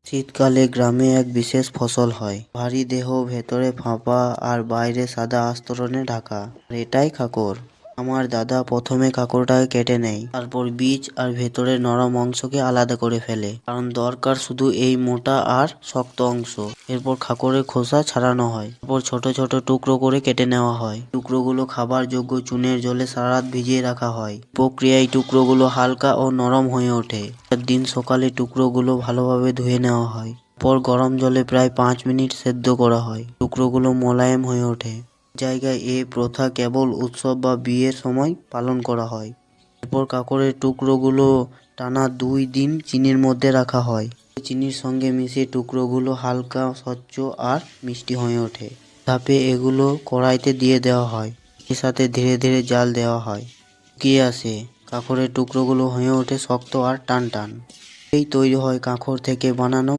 শীতকালে গ্রামে এক বিশেষ ফসল হয়। ভারী দেহ, ভেতরে ফাঁপা আর বাইরে সাদা আস্তরণে ঢাকা। আর এটাই কাঁকর। আমার দাদা প্রথমে কাঁকরটাকে কেটে নেয়, তারপর বীজ আর ভেতরের নরম অংশকে আলাদা করে ফেলে, কারণ দরকার শুধু এই মোটা আর শক্ত অংশ। এরপর কাঁকরের খোসা ছাড়ানো হয়, তারপর ছোট ছোট টুকরো করে কেটে নেওয়া হয়। টুকরোগুলো খাবার যোগ্য চুনের জলে সারা রাত ভিজিয়ে রাখা হয়। প্রক্রিয়ায় টুকরোগুলো হালকা ও নরম হয়ে ওঠে। দিন সকালে টুকরোগুলো ভালোভাবে ধুয়ে নেওয়া হয়, পর গরম জলে প্রায় 5 মিনিট সেদ্ধ করা হয়। টুকরোগুলো মোলায়েম হয়ে ওঠে। জায়গায় এ প্রথা কেবল উৎসব বা বিয়ের সময় পালন করা হয়। এরপর কাঁকরের টুকরোগুলো টানা 2 দিন চিনির মধ্যে রাখা হয়। চিনির সঙ্গে মিশিয়ে টুকরোগুলো হালকা, স্বচ্ছ আর মিষ্টি হয়ে ওঠে। ধাপে এগুলো কড়াইতে দিয়ে দেওয়া হয়, এর সাথে ধীরে ধীরে জাল দেওয়া হয়। শুকিয়ে আসে, কাঁকরের টুকরোগুলো হয়ে ওঠে শক্ত আর টান টান। এই তৈরি হয় কাঁকর থেকে বানানো